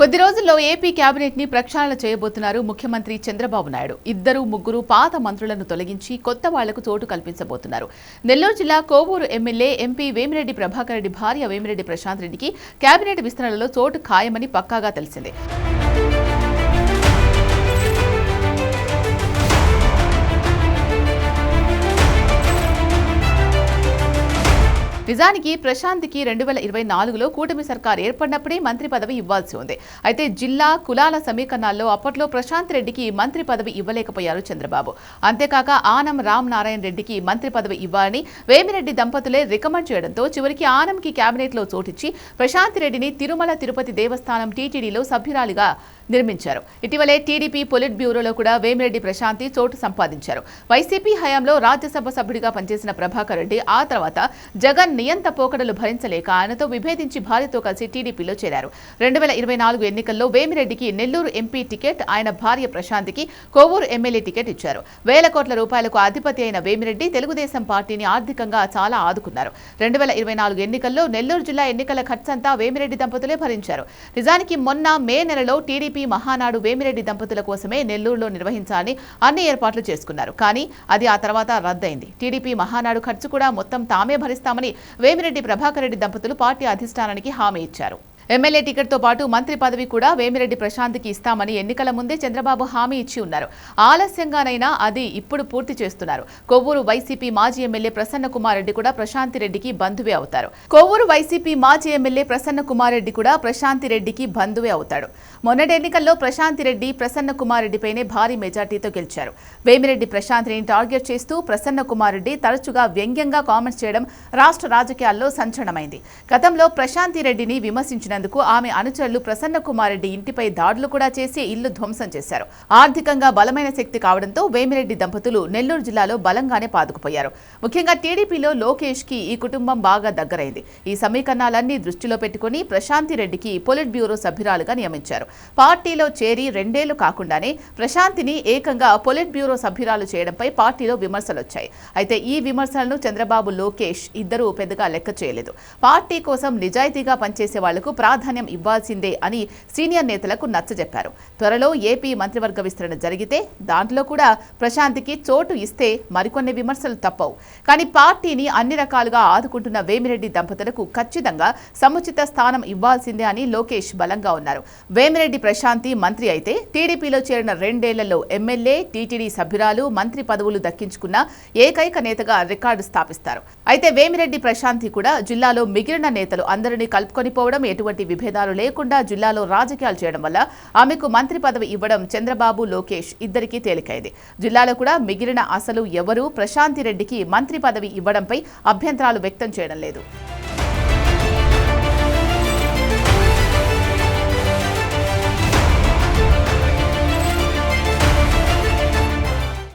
కొద్ది రోజుల్లో AP cabinet ని ప్రక్షాళన చేయబోతున్నారు ముఖ్యమంత్రి చంద్రబాబు నాయుడు. ఇద్దరు ముగ్గురు పాత మంత్రులను తొలగించి కొత్త వాళ్లకు చోటు కల్పించబోతున్నారు. నెల్లూరు జిల్లా కోవూరు ఎమ్మెల్యే ఎంపీ వేమిరెడ్డి ప్రభాకర్ రెడ్డి భార్య వేమిరెడ్డి ప్రశాంత్ రెడ్డికి కేబినెట్ విస్తరణలో చోటు ఖాయమని పక్కాగా తెలిసిందే. నిజానికి ప్రశాంత్కి 2024లో కూటమి సర్కార్ ఏర్పడినప్పుడే మంత్రి పదవి ఇవ్వాల్సి ఉంది. అయితే జిల్లా కులాల సమీకరణాల్లో అప్పట్లో ప్రశాంత్ రెడ్డికి మంత్రి పదవి ఇవ్వలేకపోయారు చంద్రబాబు. అంతేకాక ఆనం రామ్ నారాయణ రెడ్డికి మంత్రి పదవి ఇవ్వాలని వేమిరెడ్డి దంపతులే రికమెండ్ చేయడంతో చివరికి ఆనంకి కేబినెట్లో చోటిచ్చి ప్రశాంత్ రెడ్డిని తిరుమల తిరుపతి దేవస్థానం టీటీడీలో సభ్యురాలిగా నిర్మించారు. ఇటీవలే టీడీపీ పొలిట్ బ్యూరోలో కూడా వేమిరెడ్డి ప్రశాంతి చోటు సంపాదించారు. వైసీపీ హయాంలో రాజ్యసభ సభ్యుడిగా పనిచేసిన ప్రభాకర్ రెడ్డి ఆ తర్వాత జగన్ నియంత పోకడలు భరించలేక ఆయనతో విభేదించి భార్యతో కలిసి టీడీపీలో చేరారు. 2024 ఎన్నికల్లో వేమిరెడ్డికి నెల్లూరు ఎంపీ టికెట్, ఆయన భార్య ప్రశాంతికి కోవూరు ఎమ్మెల్యే టికెట్ ఇచ్చారు. వేల కోట్ల రూపాయలకు అధిపతి అయిన వేమిరెడ్డి తెలుగుదేశం పార్టీని ఆర్థికంగా చాలా ఆదుకున్నారు. 2024 ఎన్నికల్లో నెల్లూరు జిల్లా ఎన్నికల ఖర్చంతా వేమిరెడ్డి దంపతులే భరించారు. నిజానికి మొన్న మే నెలలో టీడీపీ మహానాడు వేమిరెడ్డి దంపతుల కోసమే నెల్లూరులో నిర్వహించాలని అన్ని ఏర్పాట్లు చేసుకున్నారు. కానీ అది ఆ తర్వాత రద్దయింది. టీడీపీ మహానాడు ఖర్చు కూడా మొత్తం తామే భరిస్తామని వేమిరెడ్డి ప్రభాకర్ రెడ్డి దంపతులు పార్టీ అధిష్టానానికి హామీ ఇచ్చారు. ఎమ్మెల్యే టికెట్తో పాటు మంత్రి పదవి కూడా వేమిరెడ్డి ప్రశాంత్కి ఇస్తామని ఎన్నికల ముందే చంద్రబాబు హామీ ఇచ్చి ఉన్నారు. ఆలస్యంగానైనా అది ఇప్పుడు పూర్తి చేస్తున్నారు. కొవ్వూరు వైసీపీ మాజీ ఎమ్మెల్యే ప్రసన్న కుమార్ రెడ్డి కూడా ప్రశాంతి రెడ్డికి బంధువే అవుతారు. కొవ్వూరు వైసీపీ మాజీ ఎమ్మెల్యే ప్రసన్న కుమార్ రెడ్డి కూడా ప్రశాంతి రెడ్డికి బంధువే అవుతాడు. మొన్నటి ఎన్నికల్లో ప్రశాంతి రెడ్డి ప్రసన్న కుమార్ రెడ్డిపైనే భారీ మెజార్టీతో గెలిచారు. వేమిరెడ్డి ప్రశాంతిని టార్గెట్ చేస్తూ ప్రసన్న కుమార్ రెడ్డి తరచుగా వ్యంగ్యంగా కామెంట్స్ చేయడం రాష్ట్ర రాజకీయాల్లో సంచలనమైంది. గతంలో ప్రశాంతి రెడ్డిని విమర్శించిన ఆమె అనుచరులు ప్రసన్న కుమార్ రెడ్డి ఇంటిపై దాడులు కూడా చేసి ఇల్లు ధ్వంసం చేశారు. ఆర్థికంగా బలమైన శక్తి కావడంతో వేమిరెడ్డి దంపతులు నెల్లూరు జిల్లాలో బలంగానే పాదుకుపోయారు. ముఖ్యంగా టీడీపీలో లోకేష్ కి ఈ కుటుంబం బాగా దగ్గరైంది. ఈ సమీకరణాలన్నీ దృష్టిలో పెట్టుకుని ప్రశాంతి రెడ్డికి పొలిట్ బ్యూరో సభ్యురాలుగా నియమించారు. పార్టీలో చేరి 2 ఏళ్లు కాకుండానే ప్రశాంతిని ఏకంగా పొలిట్ బ్యూరో సభ్యురాలు చేయడంపై పార్టీలో విమర్శలు వచ్చాయి. అయితే ఈ విమర్శలను చంద్రబాబు, లోకేష్ ఇద్దరూ పెద్దగా లెక్క చేయలేదు. పార్టీ కోసం నిజాయితీగా పనిచేసే వాళ్లకు ప్రాధాన్యం ఇవ్వాల్సిందే అని సీనియర్ నేతలకు నచ్చజెప్పారు. త్వరలో ఏపీ మంత్రివర్గ విస్తరణ జరిగితే దాంట్లో కూడా ప్రశాంతికి చోటు ఇస్తే మరికొన్ని విమర్శలు తప్పవు. కానీ పార్టీని అన్ని రకాలుగా ఆదుకుంటున్న వేమిరెడ్డి దంపతులకు ఖచ్చితంగా సముచిత స్థానం ఇవ్వాల్సిందే అని లోకేష్ బలంగా ఉన్నారు. వేమిరెడ్డి ప్రశాంతి మంత్రి అయితే టీడీపీలో చేరిన 2 ఏళ్లలో ఎమ్మెల్యే, టీటీడీ సభ్యురాలు, మంత్రి పదవులు దక్కించుకున్న ఏకైక నేతగా రికార్డు స్థాపిస్తారు. అయితే వేమిరెడ్డి ప్రశాంతి కూడా జిల్లాలో మిగిలిన నేతలు అందరినీ కలుపుకొని పోవడం, ఎటువంటి విభేదాలు లేకుండా జిల్లాలో రాజకీయాలు చేయడం వల్ల ఆమెకు మంత్రి పదవి ఇవ్వడం చంద్రబాబు, లోకేష్ ఇద్దరికీ తేలికైంది. జిల్లాలో కూడా మిగిలిన అసలు ఎవరూ ప్రశాంతి రెడ్డికి మంత్రి పదవి ఇవ్వడంపై అభ్యంతరాలు వ్యక్తం చేయడం లేదు.